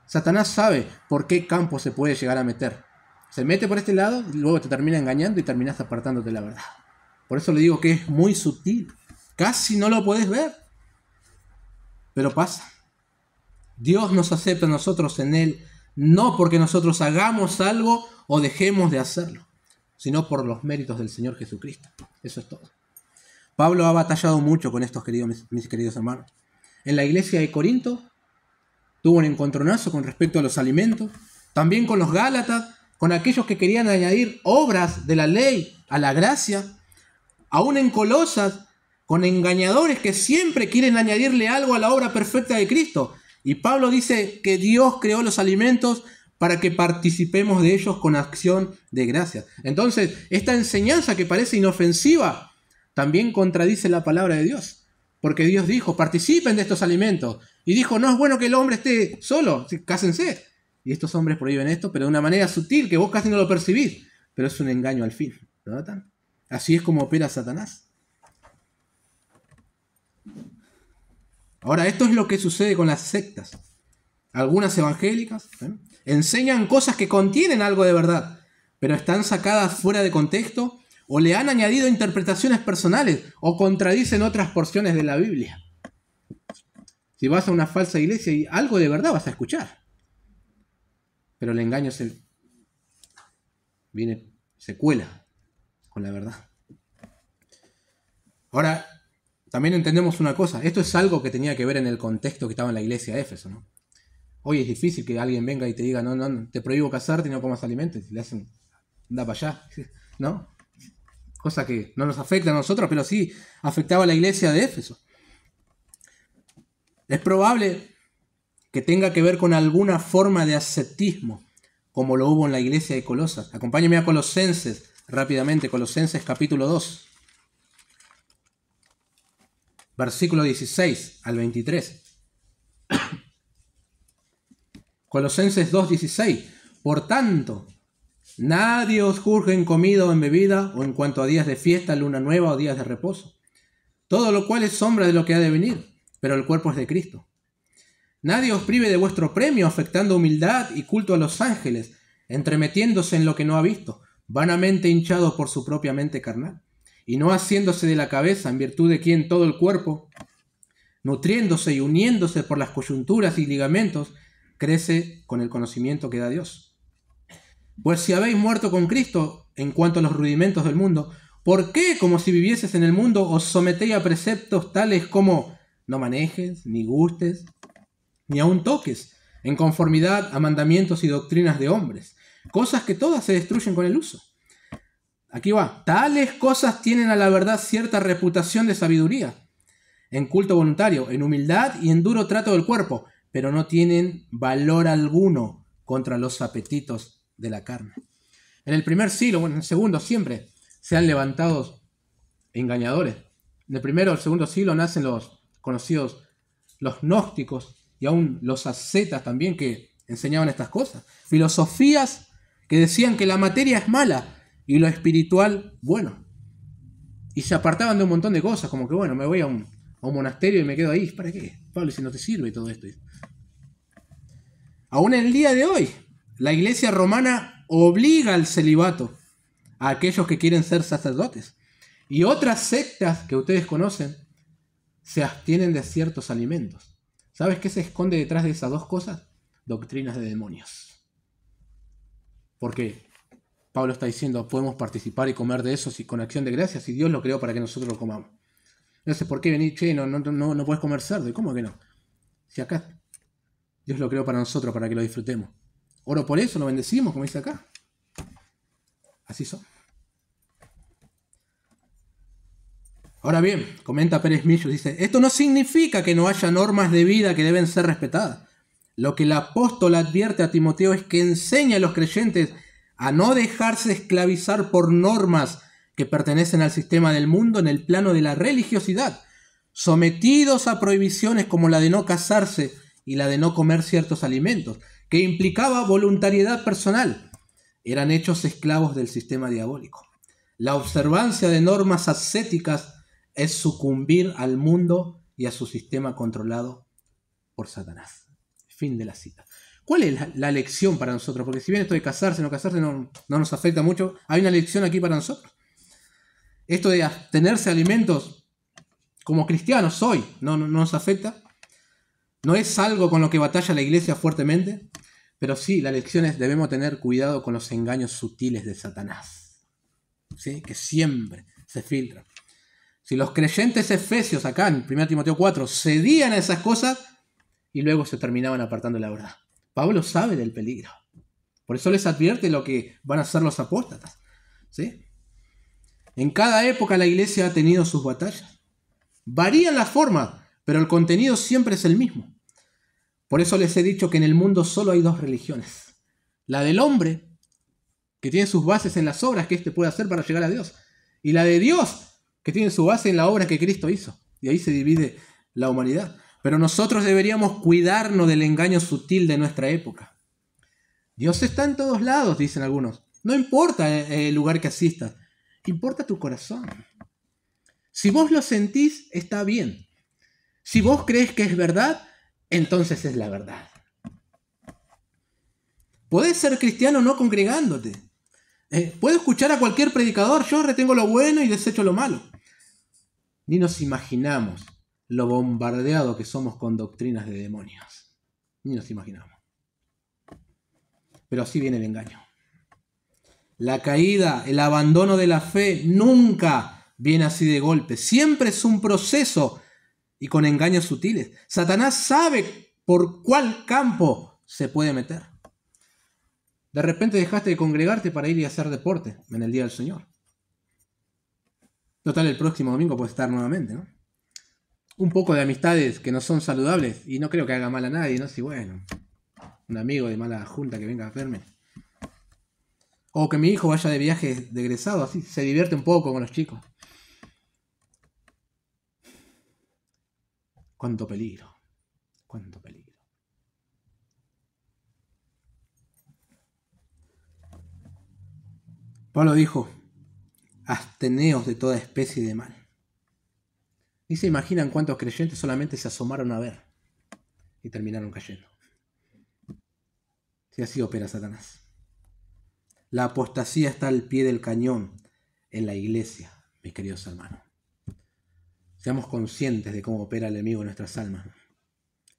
Satanás sabe por qué campo se puede llegar a meter. Se mete por este lado y luego te termina engañando y terminas apartándote de la verdad. Por eso le digo que es muy sutil. Casi no lo podés ver. Pero pasa. Dios nos acepta a nosotros en Él, no porque nosotros hagamos algo o dejemos de hacerlo, sino por los méritos del Señor Jesucristo. Eso es todo. Pablo ha batallado mucho con estos mis queridos hermanos. En la iglesia de Corinto tuvo un encontronazo con respecto a los alimentos, también con los Gálatas, con aquellos que querían añadir obras de la ley a la gracia, aún en Colosas, con engañadores que siempre quieren añadirle algo a la obra perfecta de Cristo. Y Pablo dice que Dios creó los alimentos para que participemos de ellos con acción de gracia. Entonces, esta enseñanza que parece inofensiva también contradice la palabra de Dios. Porque Dios dijo, participen de estos alimentos. Y dijo, no es bueno que el hombre esté solo, cásense. Y estos hombres prohíben esto, pero de una manera sutil que vos casi no lo percibís. Pero es un engaño al fin. ¿Lo notan? Así es como opera Satanás. Ahora, esto es lo que sucede con las sectas. Algunas evangélicas enseñan cosas que contienen algo de verdad, pero están sacadas fuera de contexto o le han añadido interpretaciones personales o contradicen otras porciones de la Biblia. Si vas a una falsa iglesia y algo de verdad vas a escuchar, pero el engaño se cuela con la verdad. Ahora, también entendemos una cosa, esto es algo que tenía que ver en el contexto que estaba en la iglesia de Éfeso, ¿no? Hoy es difícil que alguien venga y te diga, no, te prohíbo casarte y no comas alimentos, y le hacen, anda para allá, ¿no? Cosa que no nos afecta a nosotros, pero sí afectaba a la iglesia de Éfeso. Es probable que tenga que ver con alguna forma de ascetismo, como lo hubo en la iglesia de Colosas. Acompáñenme a Colosenses rápidamente, Colosenses capítulo 2. Versículo 16 al 23. Colosenses 2:16. Por tanto, Nadie os juzgue en comida o en bebida, o en cuanto a días de fiesta, luna nueva o días de reposo. Todo lo cual es sombra de lo que ha de venir, pero el cuerpo es de Cristo. Nadie os prive de vuestro premio, afectando humildad y culto a los ángeles, entremetiéndose en lo que no ha visto, vanamente hinchado por su propia mente carnal, y no haciéndose de la cabeza, en virtud de quien todo el cuerpo, nutriéndose y uniéndose por las coyunturas y ligamentos, crece con el conocimiento que da Dios. Pues si habéis muerto con Cristo en cuanto a los rudimentos del mundo, ¿por qué, como si vivieses en el mundo, os sometéis a preceptos tales como no manejes, ni gustes, ni aun toques, en conformidad a mandamientos y doctrinas de hombres, cosas que todas se destruyen con el uso? Aquí va. Tales cosas tienen a la verdad cierta reputación de sabiduría, en culto voluntario, en humildad y en duro trato del cuerpo, pero no tienen valor alguno contra los apetitos de la carne. En el primer siglo, bueno, en el segundo siempre se han levantado engañadores. En el primero o el segundo siglo nacen los conocidos, los gnósticos y aún los ascetas también, que enseñaban estas cosas. Filosofías que decían que la materia es mala y lo espiritual bueno. Y se apartaban de un montón de cosas, como que bueno, me voy a un monasterio y me quedo ahí. ¿Para qué? Pablo, si no te sirve todo esto. Aún en el día de hoy, la Iglesia romana obliga al celibato a aquellos que quieren ser sacerdotes. Y otras sectas que ustedes conocen se abstienen de ciertos alimentos. ¿Sabes qué se esconde detrás de esas dos cosas? Doctrinas de demonios. Porque Pablo está diciendo, podemos participar y comer de eso con acción de gracias, y Dios lo creó para que nosotros lo comamos. No sé por qué venir, che, no puedes comer cerdo. ¿Y cómo que no? Si acá Dios lo creó para nosotros, para que lo disfrutemos. Oro por eso, lo bendecimos, como dice acá. Así son. Ahora bien, comenta Pérez Millos, dice, esto no significa que no haya normas de vida que deben ser respetadas. Lo que el apóstol advierte a Timoteo es que enseña a los creyentes a no dejarse esclavizar por normas que pertenecen al sistema del mundo en el plano de la religiosidad, sometidos a prohibiciones como la de no casarse y la de no comer ciertos alimentos, que implicaba voluntariedad personal. Eran hechos esclavos del sistema diabólico. La observancia de normas ascéticas es sucumbir al mundo y a su sistema controlado por Satanás. Fin de la cita. ¿Cuál es la lección para nosotros? Porque si bien esto de casarse, no casarse no nos afecta mucho, hay una lección aquí para nosotros. Esto de abstenerse de alimentos como cristianos hoy no nos afecta. No es algo con lo que batalla la iglesia fuertemente, pero sí, la lección es debemos tener cuidado con los engaños sutiles de Satanás, ¿sí? Que siempre se filtran. Si los creyentes efesios acá en 1 Timoteo 4 cedían a esas cosas y luego se terminaban apartando de la verdad. Pablo sabe del peligro. Por eso les advierte lo que van a hacer los apóstatas, ¿sí? En cada época la iglesia ha tenido sus batallas. Varían las formas, pero el contenido siempre es el mismo. Por eso les he dicho que en el mundo solo hay dos religiones. La del hombre, que tiene sus bases en las obras que éste puede hacer para llegar a Dios. Y la de Dios, que tiene su base en la obra que Cristo hizo. Y ahí se divide la humanidad. Pero nosotros deberíamos cuidarnos del engaño sutil de nuestra época. Dios está en todos lados, dicen algunos. No importa el lugar que asistas, importa tu corazón. Si vos lo sentís, está bien. Si vos crees que es verdad, entonces es la verdad. Podés ser cristiano no congregándote. Puedo escuchar a cualquier predicador, yo retengo lo bueno y desecho lo malo. Ni nos imaginamos lo bombardeado que somos con doctrinas de demonios. Ni nos imaginamos. Pero así viene el engaño. La caída, el abandono de la fe nunca viene así de golpe. Siempre es un proceso y con engaños sutiles. Satanás sabe por cuál campo se puede meter. De repente dejaste de congregarte para ir y hacer deporte en el día del Señor. Total, el próximo domingo puedes estar nuevamente, ¿no? Un poco de amistades que no son saludables y no creo que haga mal a nadie, ¿no? Si bueno, un amigo de mala junta que venga a verme. O que mi hijo vaya de viaje de egresado, así se divierte un poco con los chicos. Cuánto peligro, cuánto peligro. Pablo dijo, absteneos de toda especie de mal. ¿Y se imaginan cuántos creyentes solamente se asomaron a ver y terminaron cayendo? Si así opera Satanás. La apostasía está al pie del cañón en la iglesia, mis queridos hermanos. Seamos conscientes de cómo opera el enemigo en nuestras almas,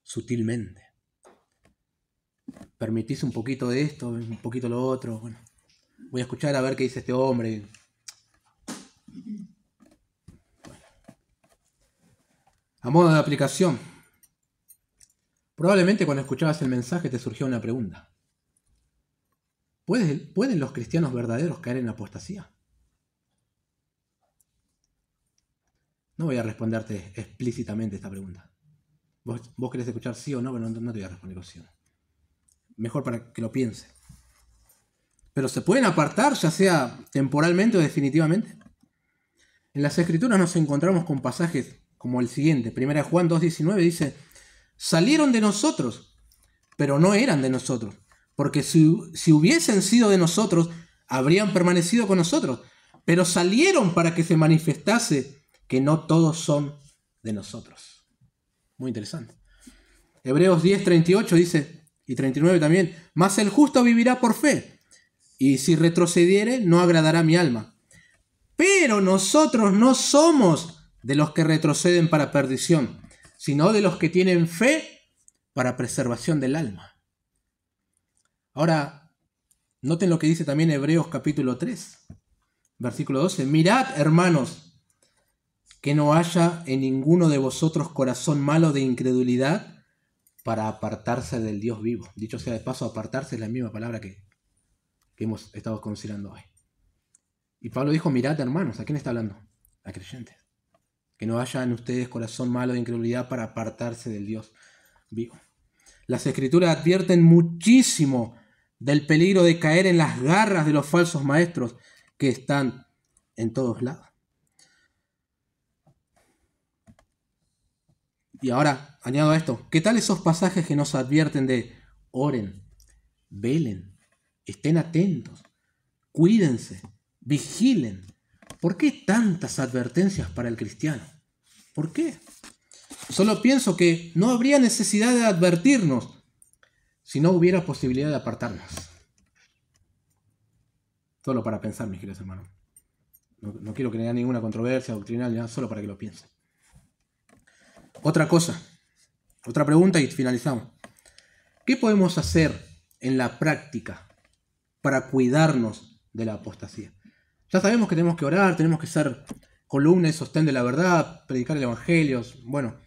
sutilmente. Permitís un poquito de esto, un poquito lo otro. Bueno, voy a escuchar a ver qué dice este hombre. Bueno. A modo de aplicación, probablemente cuando escuchabas el mensaje te surgió una pregunta. ¿Pueden los cristianos verdaderos caer en apostasía? No voy a responderte explícitamente esta pregunta. Vos querés escuchar sí o no, pero no te voy a responder con sí o no. Mejor para que lo pienses. Pero ¿se pueden apartar, ya sea temporalmente o definitivamente? En las Escrituras nos encontramos con pasajes como el siguiente. 1 Juan 2:19 dice, salieron de nosotros, pero no eran de nosotros. Porque si hubiesen sido de nosotros, habrían permanecido con nosotros. Pero salieron para que se manifestase que no todos son de nosotros. Muy interesante. Hebreos 10:38 dice, y 39 también, mas el justo vivirá por fe, y si retrocediere no agradará mi alma. Pero nosotros no somos de los que retroceden para perdición, sino de los que tienen fe para preservación del alma. Ahora, noten lo que dice también Hebreos capítulo 3, versículo 12. Mirad, hermanos, que no haya en ninguno de vosotros corazón malo de incredulidad para apartarse del Dios vivo. Dicho sea de paso, apartarse es la misma palabra que hemos estado considerando hoy. Y Pablo dijo, mirad, hermanos, ¿a quién está hablando? A creyentes. Que no haya en ustedes corazón malo de incredulidad para apartarse del Dios vivo. Las Escrituras advierten muchísimo del peligro de caer en las garras de los falsos maestros que están en todos lados. Y ahora, añado a esto, ¿qué tal esos pasajes que nos advierten de oren, velen, estén atentos, cuídense, vigilen? ¿Por qué tantas advertencias para el cristiano? ¿Por qué? Solo pienso que no habría necesidad de advertirnos si no hubiera posibilidad de apartarnos. Solo para pensar, mis queridos hermanos. No quiero que haya ninguna controversia doctrinal, solo para que lo piensen. Otra cosa, otra pregunta y finalizamos. ¿Qué podemos hacer en la práctica para cuidarnos de la apostasía? Ya sabemos que tenemos que orar, tenemos que ser columna y sostén de la verdad, predicar el evangelio, bueno,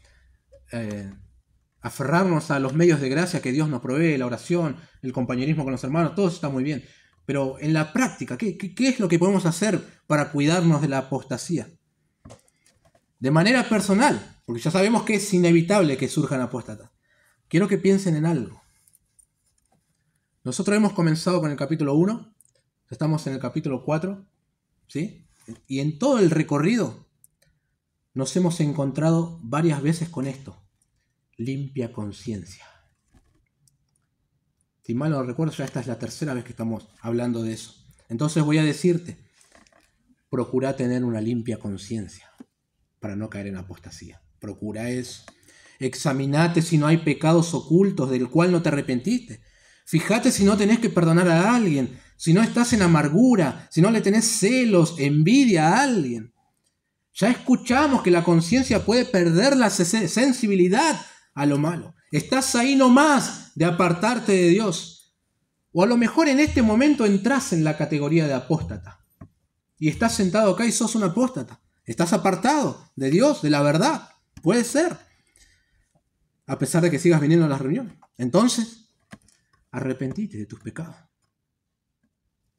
aferrarnos a los medios de gracia que Dios nos provee, la oración, el compañerismo con los hermanos, todo eso está muy bien. Pero en la práctica, ¿qué es lo que podemos hacer para cuidarnos de la apostasía? De manera personal, porque ya sabemos que es inevitable que surjan apóstatas. Quiero que piensen en algo. Nosotros hemos comenzado con el capítulo 1, estamos en el capítulo 4, ¿sí? Y en todo el recorrido nos hemos encontrado varias veces con esto. Limpia conciencia. Si mal no recuerdo, ya esta es la tercera vez que estamos hablando de eso. Entonces voy a decirte, procura tener una limpia conciencia para no caer en apostasía. Procura eso. Examinate si no hay pecados ocultos del cual no te arrepentiste. Fíjate si no tenés que perdonar a alguien, si no estás en amargura, si no le tenés celos, envidia a alguien. Ya escuchamos que la conciencia puede perder la sensibilidad a lo malo. Estás ahí nomás de apartarte de Dios. O a lo mejor en este momento entras en la categoría de apóstata. Y estás sentado acá y sos un apóstata. Estás apartado de Dios, de la verdad. Puede ser. A pesar de que sigas viniendo a las reuniones. Entonces, arrepentite de tus pecados.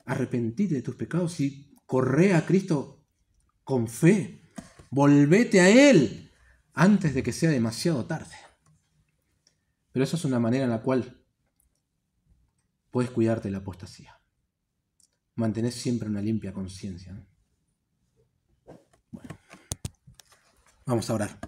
Arrepentite de tus pecados y corre a Cristo con fe. Volvete a Él antes de que sea demasiado tarde. Pero eso es una manera en la cual puedes cuidarte de la apostasía. Mantenés siempre una limpia conciencia, ¿no? Bueno, vamos a orar.